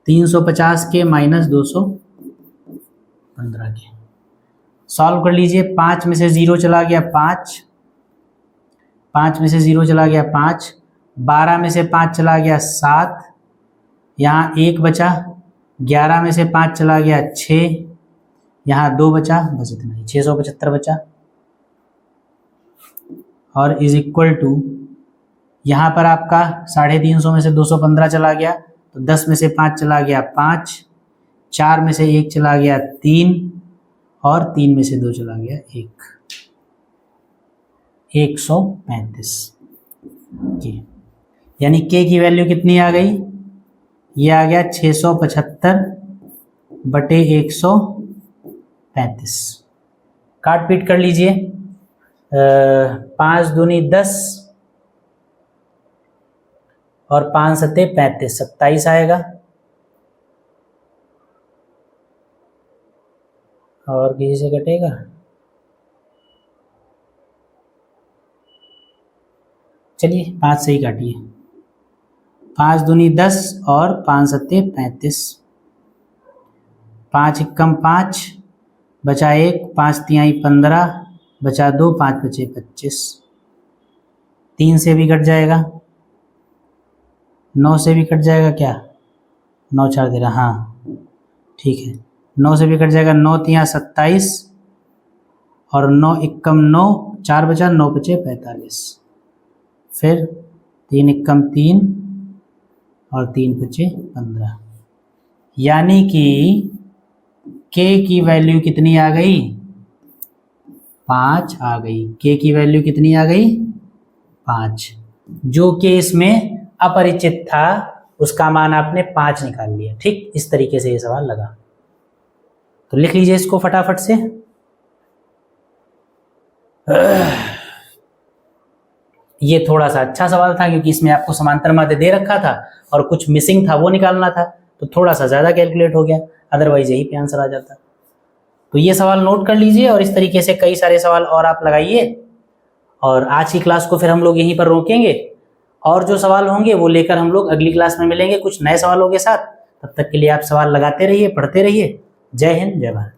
350 के माइनस 215 के। सॉल्व कर लीजिए। 5 में से 0 चला गया 5, 5 में से 0 चला गया 5, 12 में से 5 चला गया 7, यहाँ 1 बचा, 11 में से 5 चला गया 6, यहाँ 2 बचा, बस इतना ही, 675 बचा। और इज इक्वल टू, यहाँ पर आपका 350 में से 215 चला गया, तो 10 में से 5 चला गया 5, 4 में से 1 चला गया 3, और 3 में से 2 चला गया 1, 135 के। यानी के की वैल्यू कितनी आ गई? ये आ गया 675 बटे 135। काट पीट कर लीजिए। 5 दूनी 10 और 5 सत्ते 35, 27 आएगा। और किसी से कटेगा? चलिए 5 से ही काटिए। 5 दूनी 10 और 5 सत्ते 35, 5 एकम 5 बचा 1, 5 तिहाई 15 बचा 2, 5 बचे 25। 3 से भी कट जाएगा, 9 से भी कट जाएगा क्या? 9 4 13, हाँ ठीक है, 9 से भी कट जाएगा। 9 तिहां 27 और 9 एकम 9, 4 बचा, 9 बचे 45। फिर 3 एकम 3 और 3 बचे 15। यानी कि के की वैल्यू कितनी आ गई? 5 आ गई। के की वैल्यू कितनी आ गई? 5। जो कि इसमें अपरिचित था उसका मान आपने 5 निकाल लिया। ठीक, इस तरीके से ये सवाल लगा। तो लिख लीजिए इसको फटाफट से। ये थोड़ा सा अच्छा सवाल था क्योंकि इसमें आपको समांतर माध्य दे रखा था और कुछ मिसिंग था, वो निकालना था, तो थोड़ा सा ज़्यादा कैलकुलेट हो गया, अदरवाइज यही पे आंसर आ जाता। तो ये सवाल नोट कर लीजिए और इस तरीके से कई सारे सवाल और आप लगाइए। और आज की क्लास को फिर हम लोग यहीं पर रोकेंगे और जो सवाल होंगे वो लेकर हम लोग अगली क्लास में मिलेंगे कुछ नए सवालों के साथ। तब तक के लिए आप सवाल लगाते रहिए, पढ़ते रहिए। जय हिंद, जय भारत।